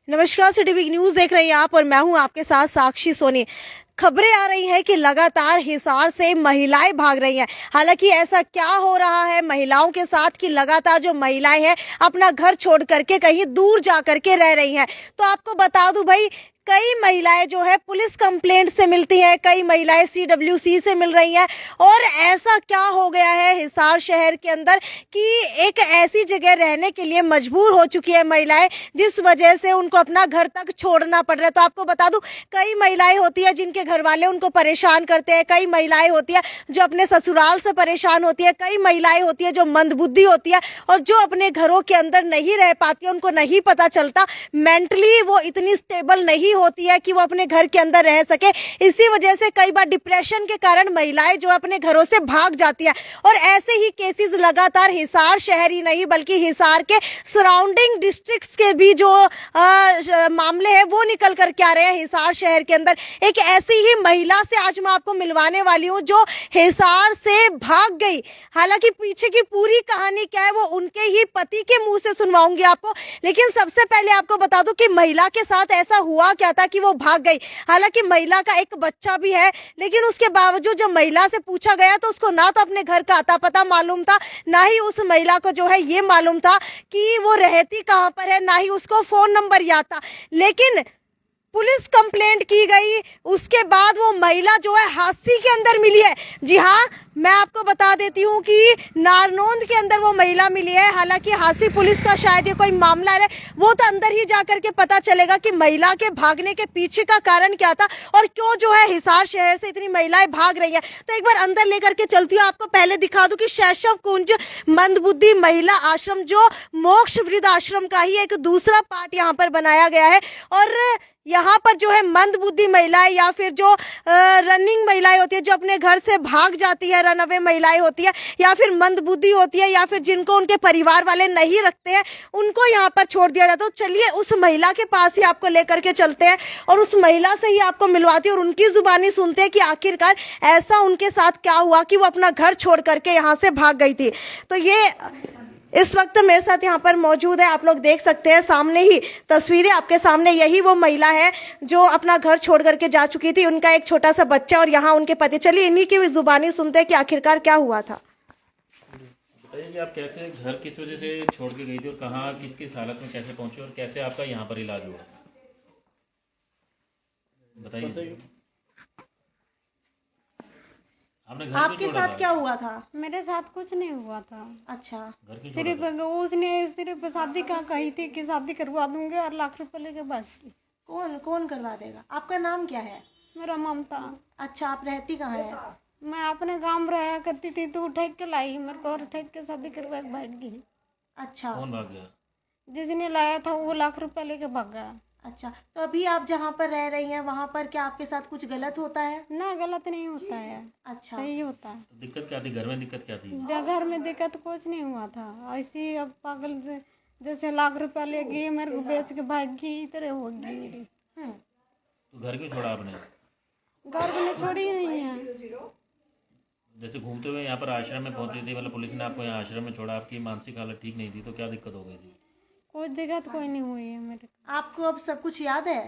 नमस्कार, city big news देख रही हैं आप और मैं हूं आपके साथ साक्षी सोनी। खबरें आ रही हैं कि लगातार हिसार से महिलाएं भाग रही हैं। हालांकि ऐसा क्या हो रहा है महिलाओं के साथ कि लगातार जो महिलाएं हैं अपना घर छोड़ करके कहीं दूर जा करके रह रही हैं। तो आपको बता दूं भाई, कई महिलाएं जो है पुलिस कंप्लेंट से मिलती हैं, कई महिलाएं सीडब्ल्यूसी से मिल रही हैं। और ऐसा क्या हो गया है हिसार शहर के अंदर कि एक ऐसी जगह रहने के लिए मजबूर हो चुकी है महिलाएं, जिस वजह से उनको अपना घर तक छोड़ना पड़ रहा है। तो आपको बता दूं, कई महिलाएं होती है जिनके घर वाले उनको परेशान करते हैं, कई महिलाएं होती है जो अपने ससुराल से परेशान होती है, कई महिलाएं होती है जो मंदबुद्धि होती है और जो अपने घरों के अंदर नहीं रह पाती है। उनको नहीं पता चलता, मेंटली वो इतनी स्टेबल नहीं होती है कि वो अपने घर के अंदर रह सके। इसी वजह से कई बार डिप्रेशन के कारण महिलाएं जो अपने घरों से भाग जाती है। और ऐसे ही केसेस लगातार हिसार शहर ही नहीं बल्कि हिसार के सराउंडिंग डिस्ट्रिक्ट्स के भी जो मामले हैं वो निकल कर के आ रहे हैं। हिसार शहर के अंदर एक ऐसी ही महिला से आज मैं आपको मिलवाने वाली हूँ जो हिसार से भाग गई। हालांकि पीछे की पूरी कहानी क्या है वो उनके ही पति के मुंह से सुनवाऊंगी आपको, लेकिन सबसे पहले आपको बता दूं कि महिला के साथ ऐसा हुआ क्या था कि वो भाग गई। हालांकि महिला का एक बच्चा भी है, लेकिन उसके बावजूद जब महिला से पूछा गया तो उसको ना तो अपने घर का अता पता मालूम था, ना ही उस महिला को जो है ये मालूम था कि वो रहती कहाँ पर है, ना ही उसको फोन नंबर याद था। लेकिन पुलिस कंप्लेंट की गई, उसके बाद वो महिला जो है हादसे के अंदर मिली है। जी हाँ, मैं आपको बता देती हूँ कि नारनौंद के अंदर वो महिला मिली है। हालांकि हादसी पुलिस का शायद ये कोई मामला है, वो तो अंदर ही जाकर के पता चलेगा कि महिला के भागने के पीछे का कारण क्या था और क्यों जो है हिसार शहर से इतनी महिलाएं भाग रही है। तो एक बार अंदर लेकर के चलती हूँ, आपको पहले दिखा दूं कि शैशव कुंज मंदबुद्धि महिला आश्रम जो मोक्ष वृद्ध आश्रम का ही एक दूसरा पार्ट यहाँ पर बनाया गया है। और यहाँ पर जो है मंद बुद्धि महिलाएं या फिर जो रनिंग महिलाएं होती है, जो अपने घर से भाग जाती है, रनअवे महिलाएं होती है, या फिर मंद बुद्धि होती है, या फिर जिनको उनके परिवार वाले नहीं रखते हैं, उनको यहाँ पर छोड़ दिया जाता है। तो चलिए उस महिला के पास ही आपको लेकर के चलते हैं और उस महिला से ही आपको मिलवाती है और उनकी जुबानी सुनते हैं कि आखिरकार ऐसा उनके साथ क्या हुआ कि वो अपना घर छोड़ करके यहाँ से भाग गई थी। तो ये इस वक्त मेरे साथ यहाँ पर मौजूद है, आप लोग देख सकते हैं सामने ही तस्वीरें आपके सामने। यही वो महिला है जो अपना घर छोड़ करके जा चुकी थी, उनका एक छोटा सा बच्चा और यहाँ उनके पति। चलिए इन्हीं की जुबानी सुनते हैं कि आखिरकार क्या हुआ था। बताइए कि आप कैसे घर किस वजह से छोड़ के गई थी और कहाँ किस किस हालत में कैसे पहुंचे और कैसे आपका यहाँ पर इलाज हुआ, बताइए। आपने घर क्यों आपके छोड़ा साथ था? क्या हुआ था? मेरे साथ कुछ नहीं हुआ था। अच्छा, घर क्यों छोड़ा सिर्फ था? उसने सिर्फ शादी का कही थी कि शादी करवा दूंगे और ₹1,00,000 लेके बस की। कौन कौन करवा देगा? आपका नाम क्या है? मेरा ममता। अच्छा, आप रहती कहाँ है? मैं अपने गांव में रहा करती थी तो ठेक के लाई मेरे को और ठेक के शादी करवा के भाग गई। अच्छा कौन भाग गया? जिसने लाया था वो ₹1,00,000 लेके भाग गया। अच्छा, तो अभी आप जहाँ पर रह रही हैं वहाँ पर क्या आपके साथ कुछ गलत होता है? ना, गलत नहीं होता है, अच्छा, सही होता है। तो दिक्कत क्या थी, घर में दिक्कत क्या थी? घर में दिक्कत कुछ नहीं हुआ था, ऐसी अब पागल जैसे ₹1,00,000 ले गई मेरे को बेच के भाग गई, इतने हो गई। तो घर क्यों छोड़ा आपने? घर मैंने छोड़ी नहीं है। जैसे घूमते हुए यहाँ पर आश्रम में पहुंची थी, मतलब पुलिस ने आपको यहाँ आश्रम में छोड़ा, आपकी मानसिक हालत ठीक नहीं थी, तो क्या दिक्कत हो गई थी? कोई दिक्कत कोई नहीं हुई है मेरे आपको अब सब कुछ याद है?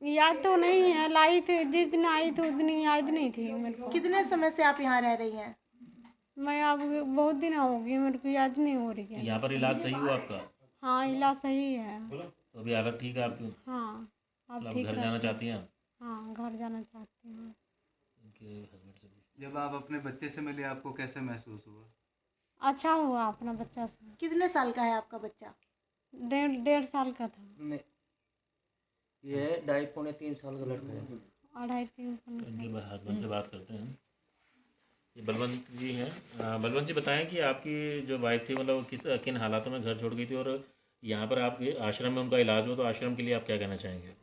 को। याद तो नहीं है, लाई थी जिस दिन आई थी उस दिन याद नहीं थी मेरे को। कितने समय से आप यहाँ रह रही हैं? मैं अब बहुत दिन हो गई, मेरे को याद नहीं हो रही है। यहाँ पर इलाज सही हुआ आपका? हाँ, इलाज सही है। तो अभी हालत ठीक है आपकी? हाँ, अब मतलब ठीक घर है। जाना चाहती हैं आप? हाँ, घर जाना चाहती हूँ। उनके हस्बैंड से पूछ। जब आप अपने बच्चे से मिले आपको कैसे महसूस हुआ? अच्छा हुआ अपना बच्चा से। कितने साल का है आपका बच्चा? 1.5 साल का था। नहीं, ये 2.5-3 साल का लड़का है। 2.5-3 साल। इनके हस्बैंड से बात करते हैं। ये बलवंत जी हैं। बलवंत जी बताएं कि आपकी जो वाइफ थी मतलब किस किन हालातों में घर छोड़ गई थी और यहाँ पर आपके आश्रम में उनका इलाज हो, तो आश्रम के लिए आप क्या कहना चाहेंगे?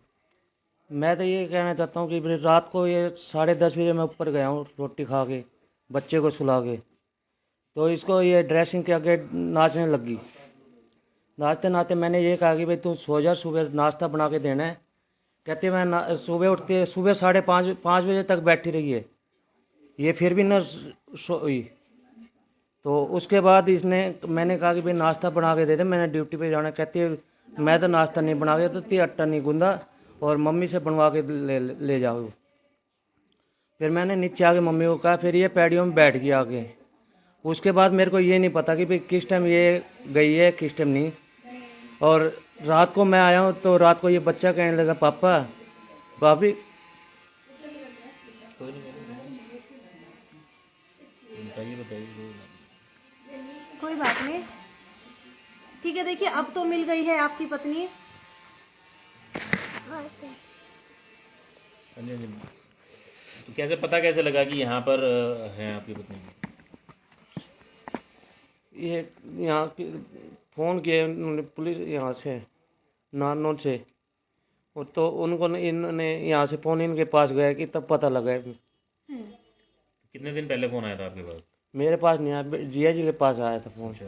मैं तो ये कहना चाहता हूँ कि फिर रात को ये 10:30 बजे मैं ऊपर गया हूँ रोटी खा के, बच्चे को सुला के, तो इसको ये ड्रेसिंग के आगे नाचने लगी। नाचते नाचते मैंने ये कहा कि भाई तू सो जा, सुबह नाश्ता बना के देना है। कहते मैं सुबह उठते सुबह 5:30 बजे तक बैठी रही है, ये फिर भी न सोई। तो उसके बाद इसने मैंने कहा कि भाई नाश्ता बना के दे दे, मैंने ड्यूटी पे जाना। कहती है मैं तो नाश्ता नहीं बना के, तो ती आटा नहीं गूंदा और मम्मी से बनवा के ले जाओ। फिर मैंने नीचे आके मम्मी को कहा, फिर ये पैडियों में बैठ गया आके। उसके बाद मेरे को ये नहीं पता कि भाई किस टाइम ये गई है किस टाइम नहीं। और रात को मैं आया हूँ तो रात को ये बच्चा कहने लगा, पापा भाभी। कोई बात नहीं, ठीक है। देखिए अब तो मिल गई है आपकी पत्नी। हाँ जी। तो कैसे पता कैसे लगा कि यहाँ पर है आपकी पत्नी? ये यहाँ फ़ोन किए उन्होंने पुलिस यहाँ से नानों से, और तो उनको इन्होंने यहाँ से फ़ोन इनके पास गया कि तब पता लगा। कितने दिन पहले फ़ोन आया था आपके पास? मेरे पास नहीं आया, जिया जी के पास आया था फ़ोन। अच्छा,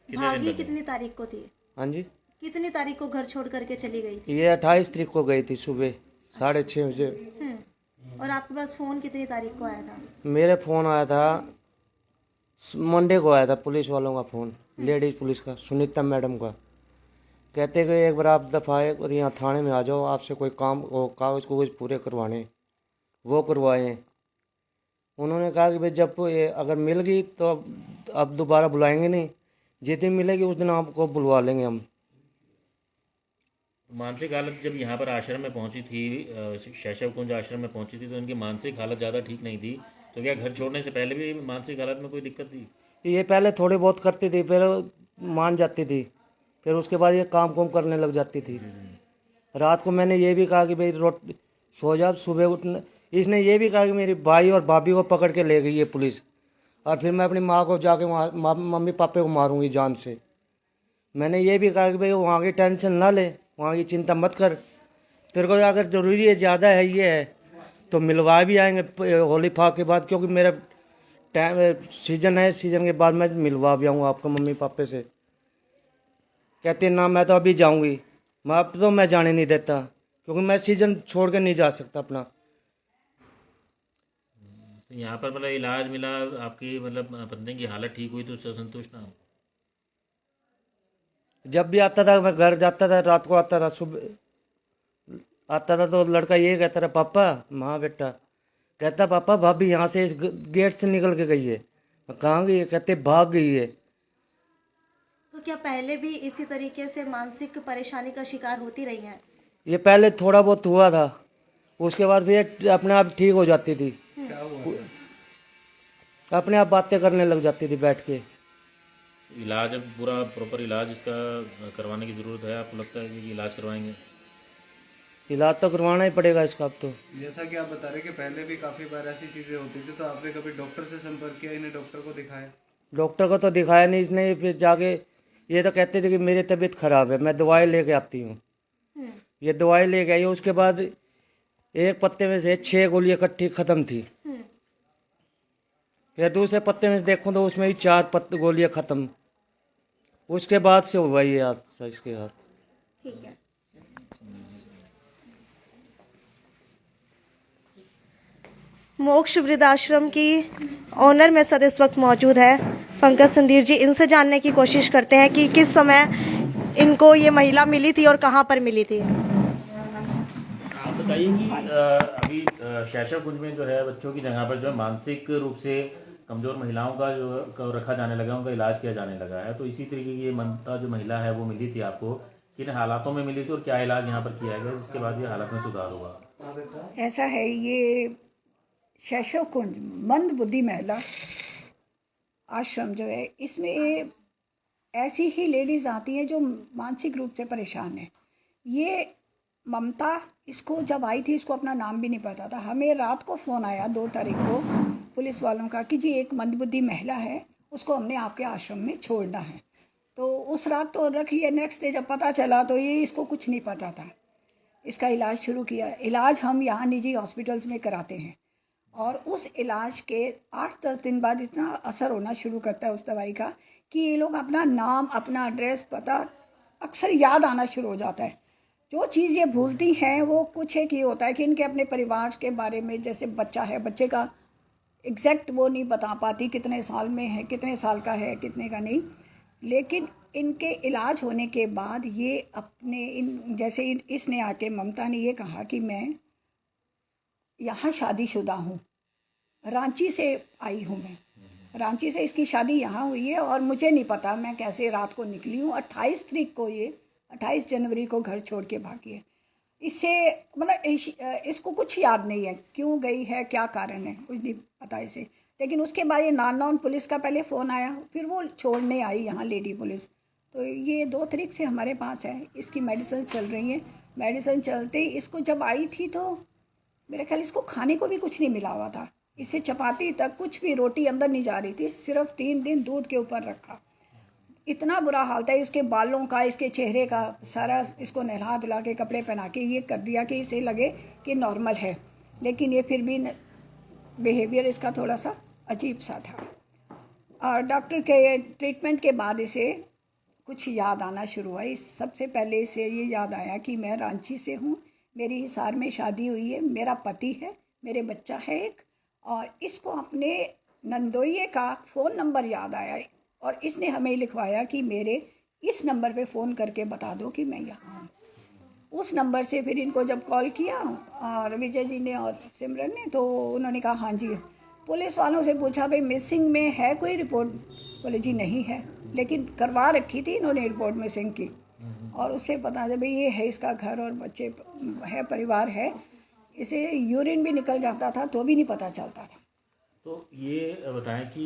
कितने दिन भागी पहले? कितनी तारीख को थी? हाँ जी, कितनी तारीख को घर छोड़ करके चली गई थी? ये 28 तारीख को गई थी सुबह 6:30 बजे। और आपके पास फोन कितनी तारीख को आया था? मेरे फ़ोन आया था मंडे को, आया था पुलिस वालों का फ़ोन, लेडीज़ पुलिस का, सुनीता मैडम का। कहते कि एक बार आप दफ़ाए और यहाँ थाने में आ जाओ, आपसे कोई काम हो, कागज़ कागज पूरे करवाने, वो करवाए। उन्होंने कहा कि भाई जब ये अगर मिल गई तो अब दोबारा बुलाएंगे नहीं, जिस दिन मिलेगी उस दिन आपको बुलवा लेंगे हम। मानसिक हालत जब यहाँ पर आश्रम में पहुँची थी, शैशव कुंज आश्रम में पहुँची थी, तो उनकी मानसिक हालत ज़्यादा ठीक नहीं थी। तो क्या घर छोड़ने से पहले भी मानसिक हालत में कोई दिक्कत थी? ये पहले थोड़ी बहुत करती थी, फिर मान जाती थी, फिर उसके बाद ये काम कुम करने लग जाती थी। रात को मैंने ये भी कहा कि भाई सो जा, सुबह उठना। इसने ये भी कहा कि मेरी भाई और भाभी को पकड़ के ले गई है पुलिस, और फिर मैं अपनी माँ को जाके वहाँ मम्मी पापा को मारूंगी जान से। मैंने ये भी कहा कि भाई वहाँ की टेंशन ना ले, वहाँ की चिंता मत कर, तेरे को अगर ज़रूरी है, ज़्यादा है, ये है तो मिलवा भी आएंगे होली फाग के बाद, क्योंकि मेरा टाइम सीजन है, सीजन के बाद मैं मिलवा भी आऊँगा आपको मम्मी पापा से। कहते ना मैं तो अभी जाऊँगी, मैं अब तो मैं जाने नहीं देता, क्योंकि मैं सीजन छोड़ के नहीं जा सकता अपना। तो यहाँ पर मतलब इलाज मिला, आपकी मतलब पत्नी की हालत ठीक हुई तो उससे संतुष्ट ना? जब भी आता था मैं घर जाता था, रात को आता था, सुबह आता था तो लड़का ये कहता था, पापा। माँ बेटा कहता, पापा भाभी यहाँ से इस गेट से निकल के गई है। मैं कहाँ गई है? कहते भाग गई है। तो क्या पहले भी इसी तरीके से मानसिक परेशानी का शिकार होती रही हैं? ये पहले थोड़ा बहुत हुआ था, उसके बाद फिर अपने आप ठीक हो जाती थी, अपने आप बातें करने लग जाती थी बैठ के। इलाज अब पूरा प्रॉपर इलाज इसका करवाने की ज़रूरत है, आपको लगता है कि इलाज करवाएंगे? इलाज तो करवाना ही पड़ेगा इसका अब तो। जैसा कि आप बता रहे कि पहले भी काफ़ी बार ऐसी चीज़ें होती थी, तो आपने कभी डॉक्टर से संपर्क किया, इन्हें डॉक्टर को दिखाया? डॉक्टर को तो दिखाया नहीं इसने। फिर जाके ये तो कहते थे कि मेरी तबीयत खराब है, मैं दवाई लेके आती हूँ। ये दवाई लेके आई, उसके बाद एक पत्ते में से 6 गोलियां इकट्ठी ख़त्म थी। फिर दूसरे पत्ते में देखूँ तो उसमें भी 4 गोलियां ख़त्म। उसके बाद से हुआ ये हादसा इसके साथ। ठीक है। मोक्ष वृद्धाश्रम की ऑनर में सद इस वक्त मौजूद है पंकज संदीर जी। इनसे जानने की कोशिश करते हैं कि किस समय इनको ये महिला मिली थी और कहाँ पर मिली थी। आप बताइए कि अभी शैशव कुंज में जो है बच्चों की जगह पर जो है मानसिक रूप से कमज़ोर महिलाओं का को रखा जाने लगा, उनका इलाज किया जाने लगा है। तो इसी तरीके की ये ममता जो महिला है वो मिली थी आपको, किन हालातों में मिली थी और क्या इलाज यहाँ पर किया गया जिसके बाद ये हालत में सुधार हुआ? ऐसा है, ये शैशव कुंज मंद बुद्धि महिला आश्रम जो है, इसमें ऐसी ही लेडीज़ आती हैं जो मानसिक रूप से परेशान है। ये ममता, इसको जब आई थी इसको अपना नाम भी नहीं पता था। हमें रात को फ़ोन आया 2 तारीख को पुलिस वालों का कि जी एक मंदबुद्धि महिला है, उसको हमने आपके आश्रम में छोड़ना है। तो उस रात तो रख लिया। नेक्स्ट डे जब पता चला तो ये इसको कुछ नहीं पता था। इसका इलाज शुरू किया। इलाज हम यहाँ निजी हॉस्पिटल्स में कराते हैं, और उस इलाज के 8-10 दिन बाद इतना असर होना शुरू करता है उस दवाई का कि ये लोग अपना नाम, अपना एड्रेस, पता अक्सर याद आना शुरू हो जाता है। जो चीज़ ये भूलती हैं वो कुछ एक ये होता है कि इनके अपने परिवार के बारे में, जैसे बच्चा है, बच्चे का एग्जैक्ट वो नहीं बता पाती, कितने साल में है, कितने साल का है, कितने का नहीं। लेकिन इनके इलाज होने के बाद ये अपने जैसे इसने आके ममता ने ये कहा कि मैं यहाँ शादीशुदा हूँ, रांची से आई हूँ मैं, रांची से इसकी शादी यहाँ हुई है और मुझे नहीं पता मैं कैसे रात को निकली हूँ। 28 जनवरी को घर छोड़ के भागी है। इससे मतलब इसको कुछ याद नहीं है क्यों गई है, क्या कारण है, कुछ नहीं पता इसे। लेकिन उसके बाद ये नान पुलिस का पहले फ़ोन आया, फिर वो छोड़ने आई यहाँ लेडी पुलिस। तो ये 2 तारीख से हमारे पास है, इसकी मेडिसिन चल रही है। मेडिसिन चलते ही इसको जब आई थी तो मेरे ख्याल इसको खाने को भी कुछ नहीं मिला हुआ था। इससे चपाती तक कुछ भी रोटी अंदर नहीं जा रही थी, सिर्फ 3 दिन दूध के ऊपर रखा। इतना बुरा हाल था इसके बालों का, इसके चेहरे का, सारा इसको नहला धुला के कपड़े पहना के ये कर दिया कि इसे लगे कि नॉर्मल है। लेकिन ये फिर भी बिहेवियर इसका थोड़ा सा अजीब सा था। और डॉक्टर के ट्रीटमेंट के बाद इसे कुछ याद आना शुरू हुआ। सबसे पहले इसे ये याद आया कि मैं रांची से हूँ, मेरी हिसार में शादी हुई है, मेरा पति है, मेरे बच्चा है एक, और इसको अपने नंदोइये का फ़ोन नंबर याद आया है और इसने हमें लिखवाया कि मेरे इस नंबर पे फ़ोन करके बता दो कि मैं यहाँ हूँ। उस नंबर से फिर इनको जब कॉल किया और विजय जी ने और सिमरन ने, तो उन्होंने कहा हाँ जी। पुलिस वालों से पूछा भाई मिसिंग में है कोई रिपोर्ट, बोले जी नहीं है, लेकिन करवा रखी थी इन्होंने रिपोर्ट मिसिंग की। और उससे पता चला भाई ये है, इसका घर और बच्चे है, परिवार है। इसे यूरिन भी निकल जाता था तो भी नहीं पता चलता था। तो ये बताएं कि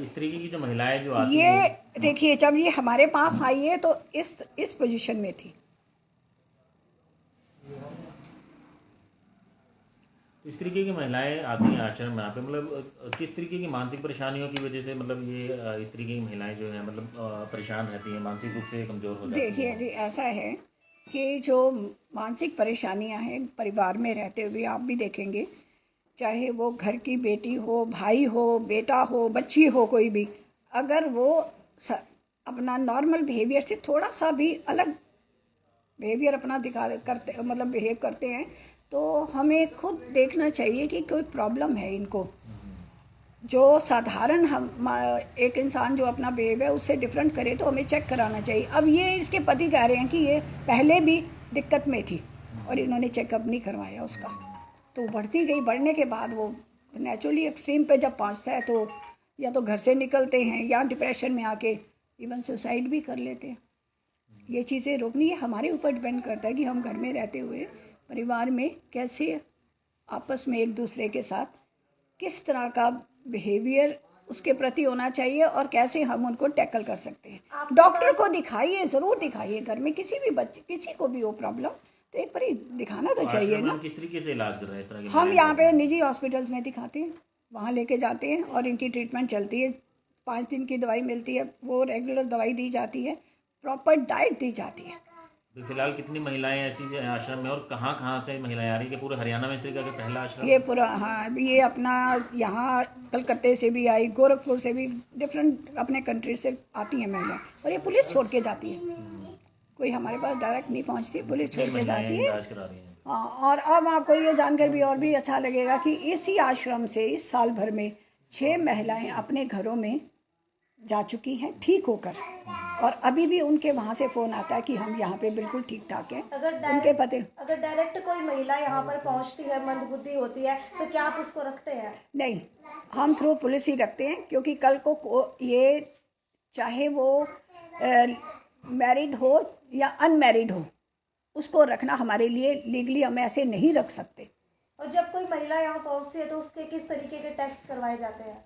इस तरीके की जो महिलाएं जो आती ये हैं, देखिए जब ये हमारे पास आई है तो इस पोजीशन में थी। तो इस तरीके की महिलाएं आती हैं आश्रम में, यहाँ पे मतलब किस तरीके की मानसिक परेशानियों की वजह से मतलब ये इस तरीके की महिलाएं जो हैं मतलब परेशान रहती हैं, मानसिक रूप से कमज़ोर हो जाती हैं? देखिए जी ऐसा है कि जो मानसिक परेशानियां हैं परिवार में रहते हुए आप भी देखेंगे, चाहे वो घर की बेटी हो, भाई हो, बेटा हो, बच्ची हो, कोई भी, अगर वो अपना नॉर्मल बिहेवियर से थोड़ा सा भी अलग बिहेवियर अपना बिहेव करते हैं तो हमें खुद देखना चाहिए कि कोई प्रॉब्लम है इनको। जो साधारण हम एक इंसान जो अपना बिहेव है उससे डिफरेंट करे तो हमें चेक कराना चाहिए। अब ये इसके पति कह रहे हैं कि ये पहले भी दिक्कत में थी और इन्होंने चेकअप नहीं करवाया उसका, तो बढ़ती गई। बढ़ने के बाद वो नेचुरली एक्सट्रीम पे जब पहुंचता है तो या तो घर से निकलते हैं या डिप्रेशन में आके इवन सुसाइड भी कर लेते हैं। ये चीज़ें रोकनी है, हमारे ऊपर डिपेंड करता है कि हम घर में रहते हुए परिवार में कैसे आपस में एक दूसरे के साथ किस तरह का बिहेवियर उसके प्रति होना चाहिए और कैसे हम उनको टैकल कर सकते हैं। डॉक्टर को दिखाइए, ज़रूर दिखाइए। घर में किसी भी बच्चे किसी को भी हो प्रॉब्लम तो एक बार दिखाना तो चाहिए ना। किस तरीके से इलाज कर रहे हैं इस तरह के? हम यहाँ पे निजी हॉस्पिटल्स में दिखाते हैं, वहाँ लेके जाते हैं और इनकी ट्रीटमेंट चलती है। 5 दिन की दवाई मिलती है, वो रेगुलर दवाई दी जाती है, प्रॉपर डाइट दी जाती है। तो फिलहाल कितनी महिलाएं ऐसी हैं आश्रम में और कहाँ से महिलाएं आ रही है? कि पूरे हरियाणा में इस तरीके का पहला आश्रम? ये पूरा, हाँ, ये अपना यहाँ कलकत्ते से भी आई, गोरखपुर से भी, डिफरेंट अपने कंट्री से आती हैं महिलाएं और ये पुलिस छोड़ के जाती है। कोई हमारे पास डायरेक्ट नहीं पहुँचती, पुलिस छोड़ के जाती है। इलाज करा रही हैं। हाँ, और अब आपको ये जानकर भी और भी अच्छा लगेगा कि इसी आश्रम से इस साल भर में 6 महिलाएं अपने घरों में जा चुकी हैं ठीक होकर, और अभी भी उनके वहाँ से फ़ोन आता है कि हम यहाँ पे बिल्कुल ठीक ठाक हैं। उनके पति अगर डायरेक्ट कोई महिला यहाँ पर पहुँचती है, मंदबुद्धि होती है, तो क्या आप उसको रखते हैं? नहीं, हम थ्रू पुलिस ही रखते हैं, क्योंकि कल को ये चाहे वो मैरिड हो या अनमैरिड हो, उसको रखना हमारे लिए लीगली हम ऐसे नहीं रख सकते। और जब कोई महिला यहाँ पहुँचती है तो उसके किस तरीके के टेस्ट करवाए जाते हैं?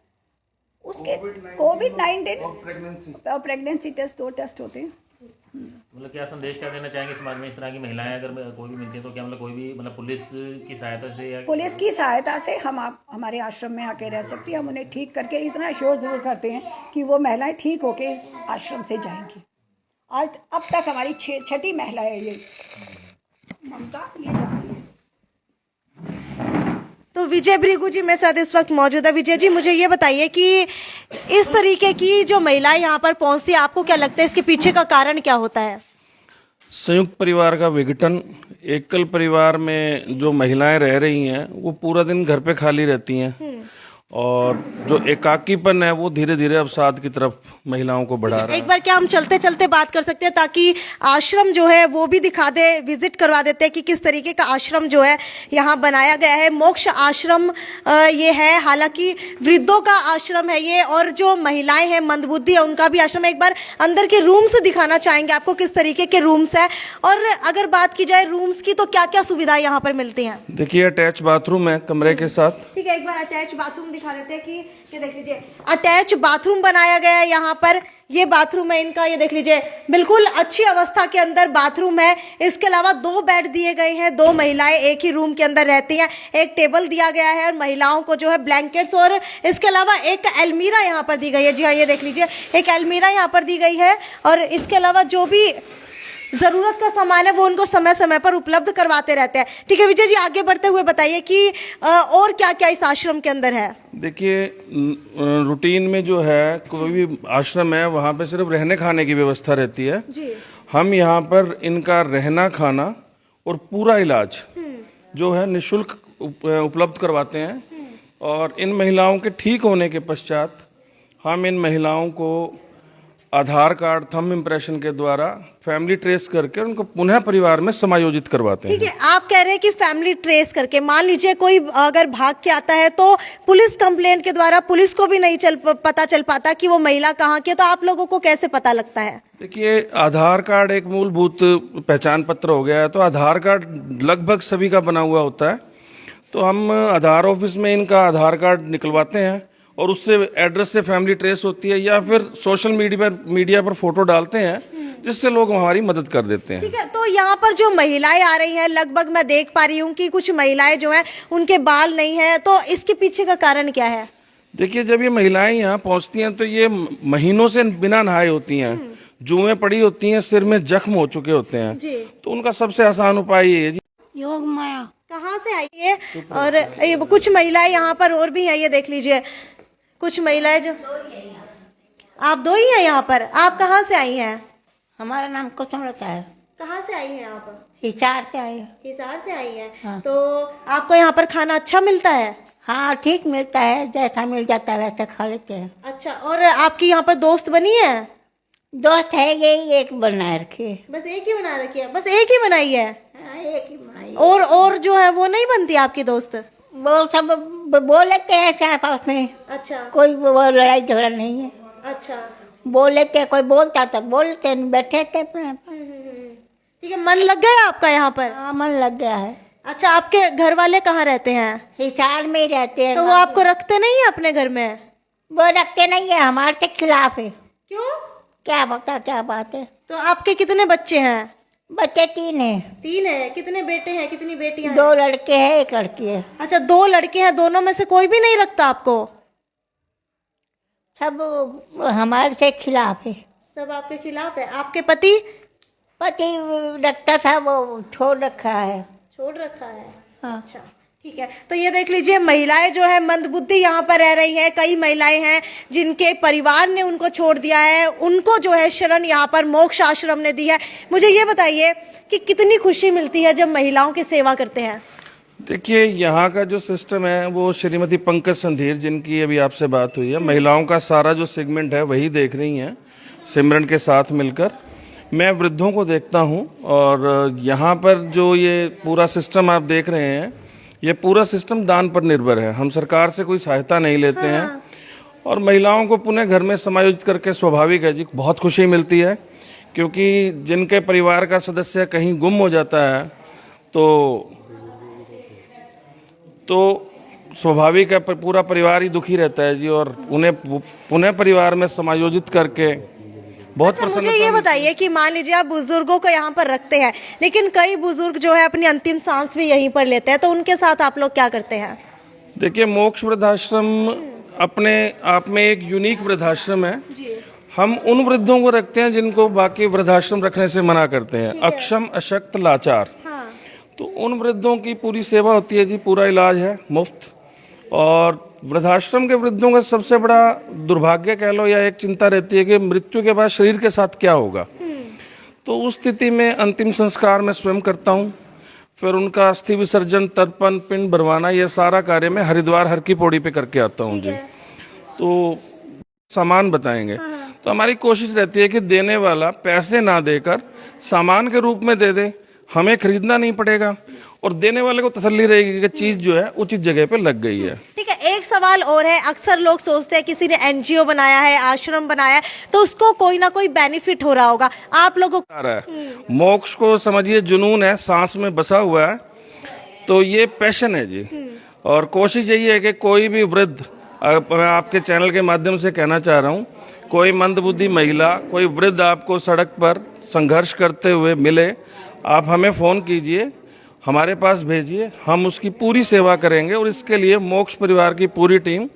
उसके कोविड-19 और प्रेगनेंसी टेस्ट, 2 टेस्ट होते हैं। मतलब क्या संदेश क्या देना चाहेंगे समाज में? इस तरह की महिलाएं अगर कोई भी मिलती है तो क्या मतलब कोई भी मतलब पुलिस की सहायता से या पुलिस की सहायता से हम हमारे आश्रम में आके रह सकती हैं। हम उन्हें ठीक करके इतना श्योर जरूर करते हैं कि वो महिलाएं ठीक होके इस आश्रम से जाएंगी। आज अब तक हमारी 6ठी महिला है ये ममता, ये जा रही है। तो विजय भृगु जी मेरे साथ इस वक्त मौजूद है। विजय जी, मुझे ये बताइए कि इस तरीके की जो महिलाएं यहाँ पर पहुँचती है, आपको क्या लगता है इसके पीछे का कारण क्या होता है? संयुक्त परिवार का विघटन। एकल परिवार में जो महिलाएं रह रही हैं वो पूरा दिन घर पे खाली रहती हैं और जो एकाकीपन है वो धीरे धीरे अवसाद की तरफ महिलाओं को बढ़ा रहा एक है। बार क्या हम चलते चलते बात कर सकते हैं, ताकि आश्रम जो है वो भी दिखा दे, विजिट करवा देते हैं कि किस तरीके का आश्रम जो है यहाँ बनाया गया है। मोक्ष आश्रम ये है, हालांकि वृद्धों का आश्रम है ये, और जो महिलाएं हैं मंदबुद्धि है उनका भी आश्रम है। एक बार अंदर के रूम्स दिखाना चाहेंगे आपको, किस तरीके के रूम्स है, और अगर बात की जाए रूम्स की तो क्या क्या सुविधाएं यहाँ पर मिलती हैं। देखिए अटैच बाथरूम है कमरे के साथ। ठीक है, एक बार अटैच बाथरूम दिखा देते हैं कि ये देख लीजिए अटैच बाथरूम बनाया गया है यहाँ पर। ये बाथरूम है इनका, ये देख लीजिए बिल्कुल अच्छी अवस्था के अंदर बाथरूम है। इसके अलावा 2 बेड दिए गए हैं, 2 महिलाएं एक ही रूम के अंदर रहती हैं। एक टेबल दिया गया है और महिलाओं को जो है ब्लैंकेट्स, और इसके अलावा एक अलमीरा यहाँ पर दी गई है। जी हाँ, ये देख लीजिए एक अलमीरा यहाँ पर दी गई है, और इसके अलावा जो भी जरूरत का सामान है वो उनको समय समय पर उपलब्ध करवाते रहते हैं। ठीक है विजय जी, आगे बढ़ते हुए बताइए कि और क्या क्या इस आश्रम के अंदर है। देखिए रूटीन में जो है कोई भी आश्रम है वहाँ पे सिर्फ रहने खाने की व्यवस्था रहती है जी। हम यहाँ पर इनका रहना खाना और पूरा इलाज जो है निशुल्क उपलब्ध करवाते हैं। और इन महिलाओं के ठीक होने के पश्चात हम इन महिलाओं को आधार कार्ड, थंब इम्प्रेशन के द्वारा फैमिली ट्रेस करके उनको पुनः परिवार में समायोजित करवाते हैं। ठीक है, आप कह रहे हैं कि फैमिली ट्रेस करके, मान लीजिए कोई अगर भाग के आता है तो पुलिस कंप्लेंट के द्वारा पुलिस को भी नहीं पता चल पाता कि वो महिला कहाँ की है, तो आप लोगों को कैसे पता लगता है। देखिए आधार कार्ड एक मूलभूत पहचान पत्र हो गया है, तो आधार कार्ड लगभग सभी का बना हुआ होता है। तो हम आधार ऑफिस में इनका आधार कार्ड निकलवाते हैं और उससे एड्रेस से फैमिली ट्रेस होती है, या फिर सोशल मीडिया पर फोटो डालते हैं जिससे लोग हमारी मदद कर देते हैं। ठीक है, तो यहाँ पर जो महिलाएं आ रही हैं, लगभग मैं देख पा रही हूँ कि कुछ महिलाएं जो हैं उनके बाल नहीं है, तो इसके पीछे का कारण क्या है। देखिए जब ये महिलाएं यहाँ पहुँचती हैं तो ये महीनों से बिना नहाए होती हैं, जुएं पड़ी होती हैं, सिर में जख्म हो चुके होते हैं। जी। तो उनका सबसे आसान उपाय ये है जी। योग माया। कहाँ से आई है, और ये कुछ महिलाएं यहाँ पर और भी हैं, ये देख लीजिए कुछ महिलाएं जो, आप 2 ही हैं यहाँ पर, आप कहाँ से आई हैं। हमारा नाम कुसुमलता है। कहाँ से आई हैं आप। हिसार से आए। हिसार से आई हैं। हाँ। तो आपको यहाँ पर खाना अच्छा मिलता है। हाँ ठीक मिलता है, जैसा मिल जाता है वैसा खा लेते हैं। अच्छा, और आपकी यहाँ पर दोस्त बनी है। दोस्त है यही एक बनाए रखी है। बस एक ही बना रखी है, बस एक ही बनाई है। हाँ, एक ही बनाई। और जो है वो नहीं बनती आपकी दोस्त। वो सब बोल लेते हैं चार पास में। अच्छा। कोई वो लड़ाई झगड़ा नहीं है। अच्छा, बोल लेते हैं, कोई बोलता तो बोलते हैं, बैठे थे अपने। ठीक है, मन लग गया आपका यहाँ पर। हाँ मन लग गया है। अच्छा, आपके घर वाले कहाँ रहते हैं। हिसार में ही रहते हैं। तो वो आपको रखते नहीं है अपने घर में। वो रखते नहीं है, हमारे से खिलाफ है। क्यों। क्या बता क्या बात है। तो आपके कितने बच्चे हैं। बच्चे 3 हैं। 3 है। कितने बेटे हैं, कितनी बेटियां हैं। 2 लड़के हैं, 1 लड़की है। अच्छा, 2 लड़के हैं, दोनों में से कोई भी नहीं रखता आपको। सब हमारे से खिलाफ है। सब आपके खिलाफ है। आपके पति पति रखता था, वो छोड़ रखा है। छोड़ रखा है। हाँ। अच्छा, ठीक है। तो ये देख लीजिए महिलाएं जो है मंदबुद्धि यहाँ पर रह रही हैं। कई महिलाएं हैं जिनके परिवार ने उनको छोड़ दिया है, उनको जो है शरण यहाँ पर मोक्ष आश्रम ने दी है। मुझे ये बताइए कि कितनी खुशी मिलती है जब महिलाओं की सेवा करते हैं। देखिए यहाँ का जो सिस्टम है वो श्रीमती पंकज संधीर, जिनकी अभी आपसे बात हुई है, महिलाओं का सारा जो सेगमेंट है वही देख रही हैं सिमरन के साथ मिलकर। मैं वृद्धों को देखता हूँ, और यहाँ पर जो ये पूरा सिस्टम आप देख रहे हैं, ये पूरा सिस्टम दान पर निर्भर है। हम सरकार से कोई सहायता नहीं लेते हैं, और महिलाओं को पुनः घर में समायोजित करके स्वाभाविक है जी बहुत खुशी मिलती है, क्योंकि जिनके परिवार का सदस्य कहीं गुम हो जाता है तो स्वाभाविक है पूरा परिवार ही दुखी रहता है जी, और उन्हें पुनः परिवार में समायोजित करके बहुत अच्छा, मुझे ये बताइए कि मान लीजिए आप बुजुर्गों को यहाँ पर रखते हैं, लेकिन कई बुजुर्ग जो है अपनी अंतिम सांस भी यहीं पर लेते हैं, तो उनके साथ आप लोग क्या करते हैं। देखिए मोक्ष वृद्धाश्रम अपने आप में एक यूनिक वृद्धाश्रम है। हम उन वृद्धों को रखते हैं जिनको बाकी वृद्धाश्रम रखने से मना करते हैं, अक्षम, अशक्त, लाचार। तो उन वृद्धों की पूरी सेवा होती है जी, पूरा इलाज है मुफ्त। और वृद्धाश्रम के वृद्धों का सबसे बड़ा दुर्भाग्य कह लो या एक चिंता रहती है कि मृत्यु के बाद शरीर के साथ क्या होगा। तो उस स्थिति में अंतिम संस्कार मैं स्वयं करता हूँ, फिर उनका अस्थि विसर्जन, तर्पण, पिंड भरवाना, ये सारा कार्य मैं हरिद्वार हर की पौड़ी पे करके आता हूँ जी। तो सामान बताएंगे, तो हमारी कोशिश रहती है कि देने वाला पैसे ना देकर सामान के रूप में दे दे, हमें खरीदना नहीं पड़ेगा और देने वाले को तसल्ली रहेगी कि चीज जो है उचित जगह पे लग गई है। ठीक है, एक सवाल और है। अक्सर लोग सोचते हैं किसी ने एनजीओ बनाया है, आश्रम बनाया है, तो उसको कोई ना कोई बेनिफिट हो रहा होगा। आप लोगों को आ रहा है मोक्ष को समझिए जुनून है, सांस में बसा हुआ है, तो ये पैशन है जी। और कोशिश यही है कि कोई भी वृद्ध, मैं आपके चैनल के माध्यम से कहना चाह रहा हूँ, कोई मंदबुद्धि महिला, कोई वृद्ध आपको सड़क पर संघर्ष करते हुए मिले, आप हमें फोन कीजिए, हमारे पास भेजिए, हम उसकी पूरी सेवा करेंगे। और इसके लिए मोक्ष परिवार की पूरी टीम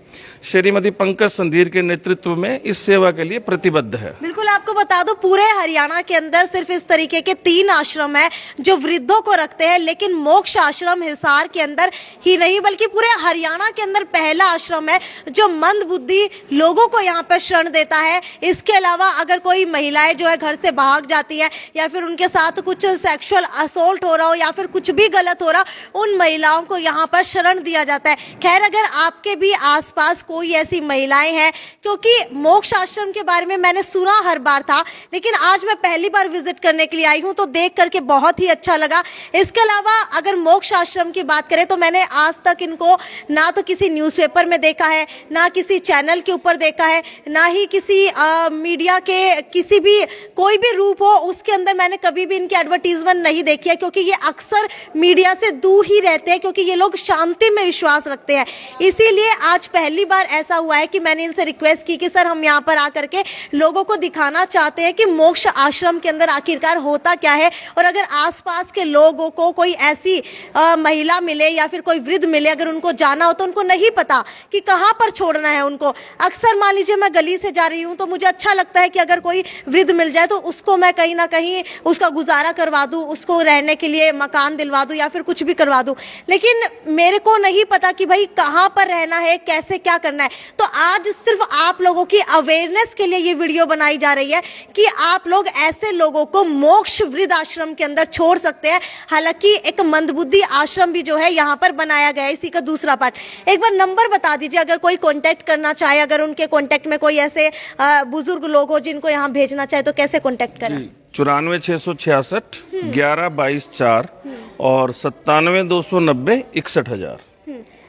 श्रीमती पंकज संधीर के नेतृत्व में इस सेवा के लिए प्रतिबद्ध है। बिल्कुल, आपको बता दो पूरे हरियाणा के अंदर सिर्फ इस तरीके के 3 आश्रम है जो वृद्धों को रखते हैं, लेकिन मोक्ष आश्रम हिसार के अंदर ही नहीं बल्कि पूरे हरियाणा के अंदर पहला आश्रम है जो मंदबुद्धि लोगों को यहाँ पर शरण देता है। इसके अलावा अगर कोई महिलाएं जो है घर से भाग जाती है या फिर उनके साथ कुछ सेक्सुअल असोल्ट हो रहा हो या फिर कुछ भी गलत हो रहा, उन महिलाओं को यहाँ पर शरण दिया जाता है। खैर, अगर आपके भी आसपास कोई ऐसी महिलाएं हैं, क्योंकि मोक्ष आश्रम के बारे में मैंने सुना हर बार था, लेकिन आज मैं पहली बार विजिट करने के लिए आई हूं, तो देख करके बहुत ही अच्छा लगा। इसके अलावा अगर मोक्ष आश्रम की बात करें तो मैंने आज तक इनको ना तो किसी न्यूज़पेपर में देखा है, ना किसी चैनल के ऊपर देखा है, ना ही किसी मीडिया के किसी भी कोई भी रूप हो उसके अंदर मैंने कभी भी इनकी एडवर्टीजमेंट नहीं देखी है, क्योंकि ये अक्सर मीडिया से दूर ही रहते हैं, क्योंकि ये लोग शांति में विश्वास रखते हैं। इसीलिए आज पहली बार ऐसा हुआ है कि मैंने इनसे रिक्वेस्ट की कि सर हम यहाँ पर आकर के लोगों को दिखाना चाहते हैं कि मोक्ष आश्रम के अंदर आखिरकार होता क्या है। और अगर आसपास के लोगों को कोई ऐसी महिला मिले या फिर कोई वृद्ध मिले, अगर उनको जाना हो तो उनको नहीं पता कि कहाँ पर छोड़ना है उनको। अक्सर मान लीजिए मैं गली से जा रही हूँ तो मुझे अच्छा लगता है कि अगर कोई वृद्ध मिल जाए तो उसको मैं कहीं ना कहीं उसका गुजारा करवा दूँ, उसको रहने के लिए मकान दिलवा दूँ या फिर कुछ भी करवा दूँ, लेकिन मेरे को नहीं पता कि भाई कहाँ पर रहना है, कैसे क्या करना है। तो आज सिर्फ आप लोगों की अवेयरनेस के लिए ये वीडियो बनाई जा रही है कि आप लोग ऐसे लोगों को मोक्ष वृद्ध आश्रम के अंदर छोड़ सकते हैं। हालांकि एक मंदबुद्धि आश्रम भी जो है यहाँ पर बनाया गया है, इसी का दूसरा पार्ट। एक बार नंबर बता दीजिए अगर कोई कांटेक्ट करना चाहे, अगर उनके कांटेक्ट में कोई ऐसे बुजुर्ग लोग हो जिनको यहाँ भेजना चाहे तो कैसे कांटेक्ट करें? 94 666 11 22 4 और 97 290 61,000।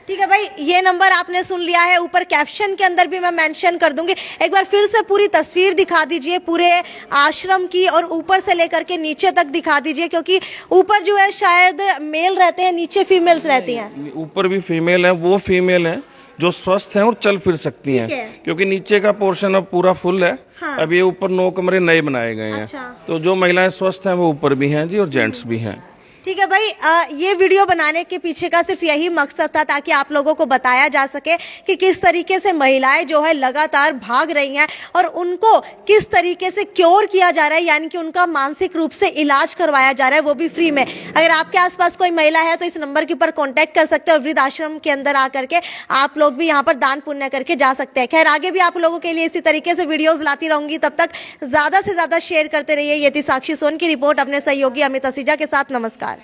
ठीक है भाई, ये नंबर आपने सुन लिया है, ऊपर कैप्शन के अंदर भी मैं मेंशन कर दूंगी। एक बार फिर से पूरी तस्वीर दिखा दीजिए पूरे आश्रम की और ऊपर से लेकर के नीचे तक दिखा दीजिए, क्योंकि ऊपर जो है शायद मेल रहते हैं, नीचे फीमेल्स रहती हैं। ऊपर भी फीमेल है, वो फीमेल है जो स्वस्थ हैं और चल फिर सकती हैं, क्योंकि नीचे का पोर्शन अब पूरा फुल है। हाँ। अब ये ऊपर 9 कमरे नए बनाए गए हैं। अच्छा। तो जो महिलाएं स्वस्थ हैं वो ऊपर भी हैं जी और जेंट्स भी हैं। ठीक है भाई, ये वीडियो बनाने के पीछे का सिर्फ यही मकसद था ताकि आप लोगों को बताया जा सके कि किस तरीके से महिलाएं जो है लगातार भाग रही हैं और उनको किस तरीके से क्योर किया जा रहा है, यानी कि उनका मानसिक रूप से इलाज करवाया जा रहा है, वो भी फ्री में। अगर आपके आसपास कोई महिला है तो इस नंबर के ऊपर कॉन्टैक्ट कर सकते हो और वृद्ध आश्रम के अंदर आकर के आप लोग भी यहाँ पर दान पुण्य करके जा सकते हैं। खैर, आगे भी आप लोगों के लिए इसी तरीके से वीडियोज लाती रहूंगी, तब तक ज्यादा से ज्यादा शेयर करते रहिए। ये थी साक्षी सोन की रिपोर्ट अपने सहयोगी अमित असीजा के साथ। नमस्कार।